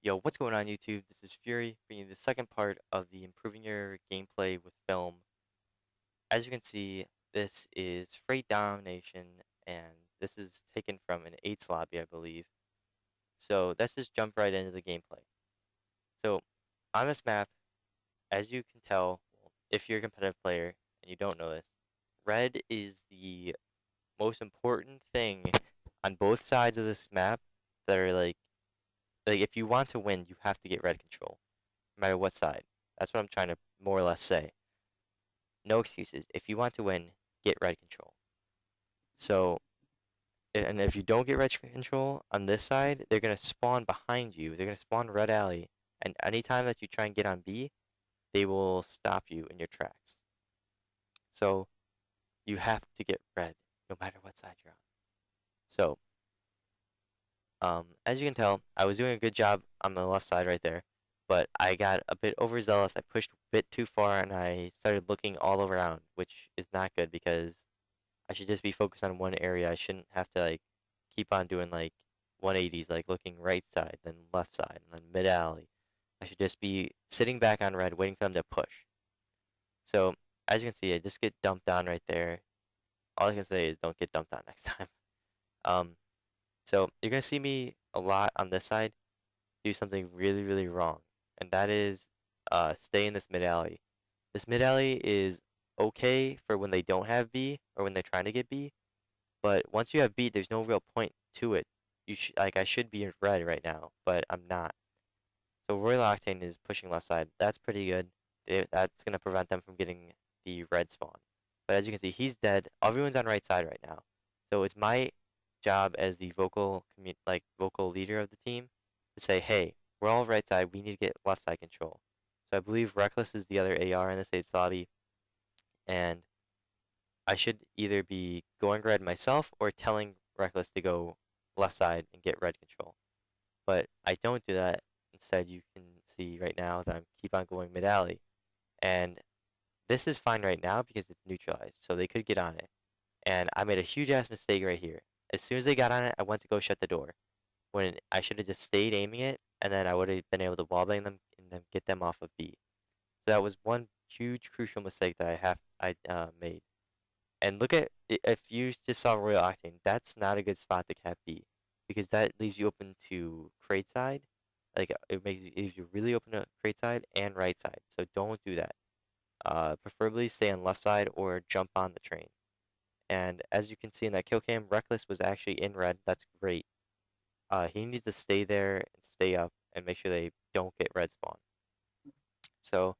Yo, what's going on YouTube? This is Fury, bringing you the second part of the improving your gameplay with film. As you can see, this is Freight Domination, and this is taken from an 8's lobby, I believe. So let's just jump right into the gameplay. So on this map, as you can tell, if you're a competitive player and you don't know this, red is the most important thing on both sides of this map that are like if you want to win, you have to get red control, no matter what side. That's what I'm trying to more or less say. No excuses. If you want to win, get red control. So, and if you don't get red control on this side, they're going to spawn behind you. They're going to spawn red alley. And anytime that you try and get on B, they will stop you in your tracks. So, you have to get red, no matter what side you're on. So, as you can tell, I was doing a good job on the left side right there, but I got a bit overzealous. I pushed a bit too far, and I started looking all around, which is not good because I should just be focused on one area. I shouldn't have to like keep on doing like 180s, like looking right side, then left side, and then mid alley. I should just be sitting back on red, waiting for them to push. So as you can see, I just get dumped on right there. All I can say is don't get dumped on next time. Um, so you're gonna see me a lot on this side do something really, really wrong, and that is stay in this mid alley. This mid alley is okay for when they don't have B or when they're trying to get B, but once you have B, there's no real point to it. I should be in red right now, but I'm not. So Royal Octane is pushing left side. That's pretty good. That's gonna prevent them from getting the red spawn. But as you can see, he's dead. Everyone's on right side right now. So it's my job as the vocal leader of the team to say, hey, we're all right side. We need to get left side control. So I believe Reckless is the other AR in the state's lobby, and I should either be going red myself or telling Reckless to go left side and get red control. But I don't do that. Instead, you can see right now that I keep on going mid alley, and this is fine right now because it's neutralized, so they could get on it. And I made a huge ass mistake right here. As soon as they got on it, I went to go shut the door, when I should have just stayed aiming it, and then I would have been able to wallbang them and then get them off of B. So that was one huge crucial mistake that I made. And look at if you just saw Royal Octane, that's not a good spot to cap B, because that leaves you open to crate side. Like it leaves you really open to crate side and right side. So don't do that. Preferably stay on left side or jump on the train. And as you can see in that kill cam, Reckless was actually in red. That's great. He needs to stay there and stay up and make sure they don't get red spawn. So,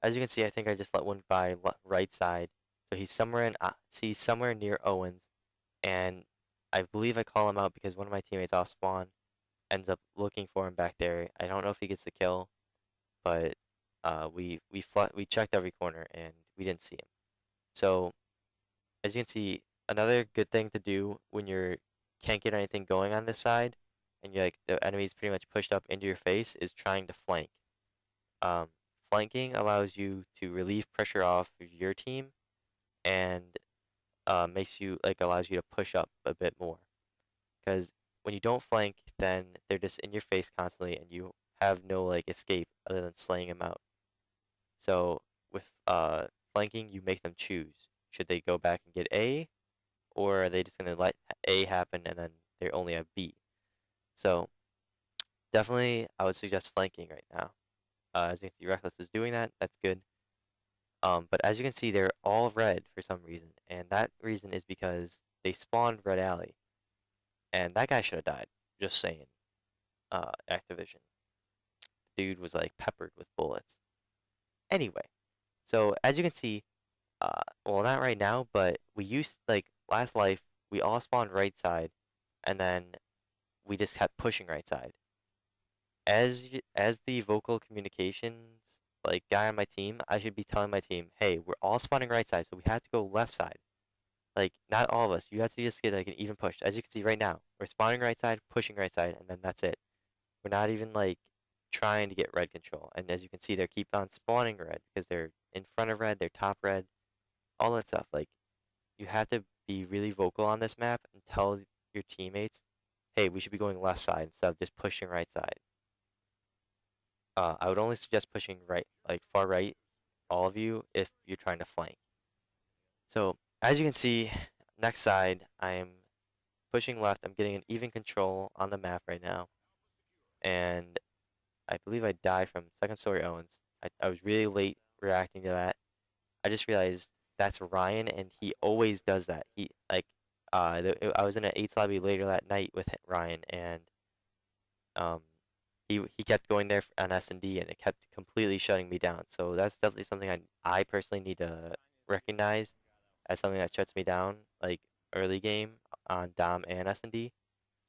as you can see, I think I just let one by right side. So he's somewhere somewhere near Owens, and I believe I call him out because one of my teammates off spawn ends up looking for him back there. I don't know if he gets the kill, but we checked every corner and we didn't see him. So as you can see, another good thing to do when you can't get anything going on this side, and you're like the enemy's pretty much pushed up into your face, is trying to flank. Um, Flanking allows you to relieve pressure off of your team, and allows you to push up a bit more. Because when you don't flank, then they're just in your face constantly, and you have no like escape other than slaying them out. So with flanking, you make them choose. Should they go back and get A, or are they just gonna let A happen and then they only have B? So definitely, I would suggest flanking right now. As you can see, Reckless is doing that. That's good. But as you can see, they're all red for some reason, and that reason is because they spawned red alley, and that guy should have died. Just saying. Activision. Dude was like peppered with bullets. Anyway, so as you can see, well, not right now, but we used like last life, we all spawned right side, and then we just kept pushing right side. As the vocal communications like guy on my team, I should be telling my team, hey, we're all spawning right side, so we have to go left side. Like not all of us. You have to just get like an even push. As you can see right now, we're spawning right side, pushing right side, and then that's it. We're not even like trying to get red control. And as you can see, they keep on spawning red because they're in front of red, they're top red, all that stuff. Like you have to be really vocal on this map and tell your teammates, hey, we should be going left side instead of just pushing right side. I would only suggest pushing right, like far right, all of you, if you're trying to flank. So as you can see, next side, I'm pushing left. I'm getting an even control on the map right now, and I believe I died from second story Owens. I was really late reacting to that. I just realized that's Ryan, and he always does that. He like, I was in an 8 lobby later that night with Ryan, and um, he kept going there on S&D, and it kept completely shutting me down. So that's definitely something I personally need to recognize as something that shuts me down, like early game on Dom and S&D.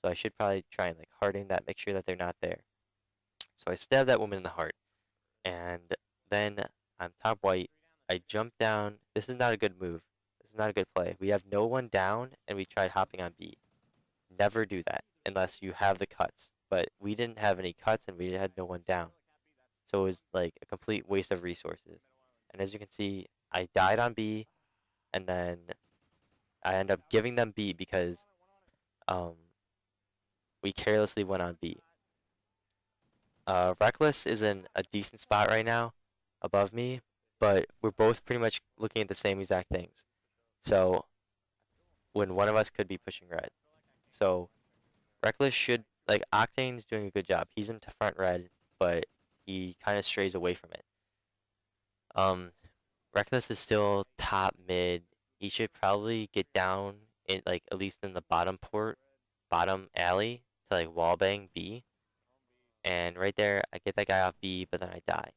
So I should probably try and like harden that, make sure that they're not there. So I stabbed that woman in the heart, and then I'm top white. I jump down. This is not a good move. This is not a good play. We have no one down, and we tried hopping on B. Never do that unless you have the cuts. But we didn't have any cuts, and we had no one down. So it was like a complete waste of resources. And as you can see, I died on B, and then I end up giving them B because um, we carelessly went on B. Reckless is in a decent spot right now, above me, but we're both pretty much looking at the same exact things. So when one of us could be pushing red. So Reckless should, like, Octane's doing a good job. He's into front red, but he kind of strays away from it. Um, Reckless is still top mid. He should probably get down in, like, at least in the bottom port, bottom alley to like wallbang B. And right there, I get that guy off B, but then I die.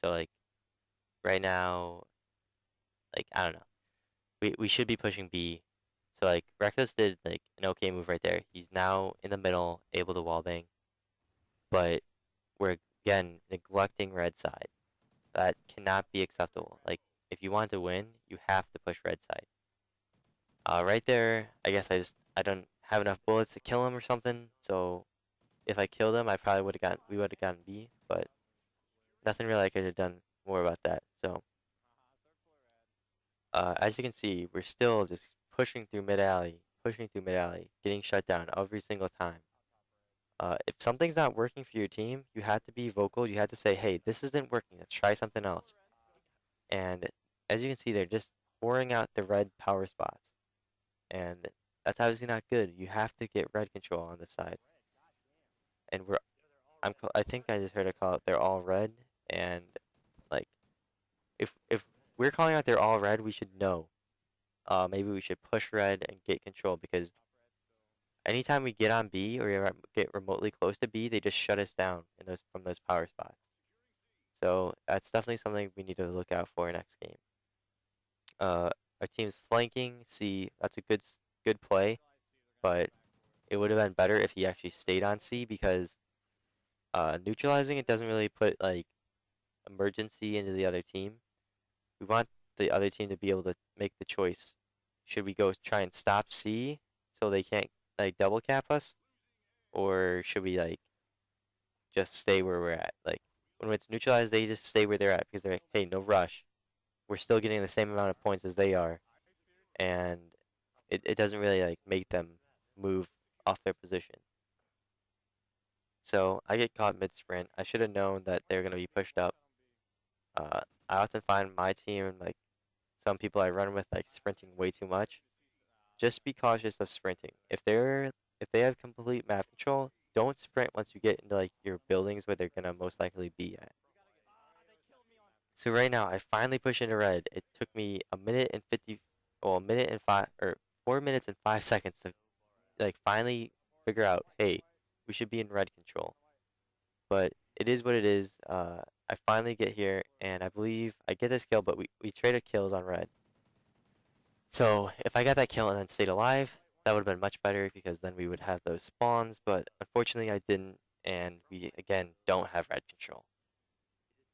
So like right now, like I don't know, we should be pushing B. So like Reckless did like an okay move right there. He's now in the middle, able to wallbang, but we're again neglecting red side. That cannot be acceptable. Like if you want to win, you have to push red side. Right there, I guess I don't have enough bullets to kill him or something. So if I killed him, I probably we would have gotten B, but nothing really I could have done more about that. So as you can see, we're still just pushing through mid alley, getting shut down every single time. If something's not working for your team, you have to be vocal. You have to say, hey, this isn't working. Let's try something else. And as you can see, they're just pouring out the red power spots. And that's obviously not good. You have to get red control on this side. And I think I just heard a call out they're all red. And like, if we're calling out they're all red, we should know. Maybe we should push red and get control because anytime we get on B or get remotely close to B, they just shut us down in those from those power spots. So that's definitely something we need to look out for next game. Our team's flanking C. That's a good play, but it would have been better if he actually stayed on C because neutralizing it doesn't really put like emergency into the other team. We want the other team to be able to make the choice. Should we go try and stop C so they can't like double cap us, or should we like just stay where we're at? Like when it's neutralized, they just stay where they're at because they're like, hey, no rush. We're still getting the same amount of points as they are, and it doesn't really like make them move off their position. So I get caught mid sprint. I should have known that they're gonna be pushed up. I often find my team and like some people I run with like sprinting way too much. Just be cautious of sprinting. If they have complete map control, don't sprint once you get into like your buildings where they're gonna most likely be at. So right now I finally push into red. It took me a minute and 50, well, a minute and 4 minutes and 5 seconds to like finally figure out, hey, we should be in red control. But it is what it is. I finally get here and I believe I get this kill, but we traded kills on red. So if I got that kill and then stayed alive, that would have been much better because then we would have those spawns, but unfortunately I didn't, and we again don't have red control.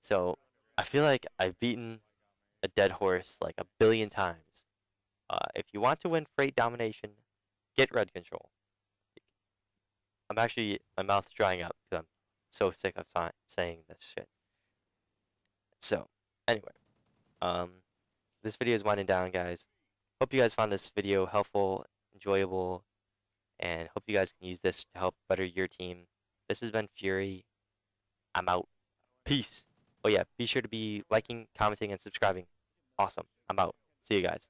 So I feel like I've beaten a dead horse like a billion times. If you want to win freight domination, get red control. I'm actually, my mouth's drying up because I'm so sick of saying this shit. So, anyway, um, this video is winding down, guys. Hope you guys found this video helpful, enjoyable, and hope you guys can use this to help better your team. This has been Fury. I'm out. Peace. Oh yeah, be sure to be liking, commenting, and subscribing. Awesome. I'm out. See you guys.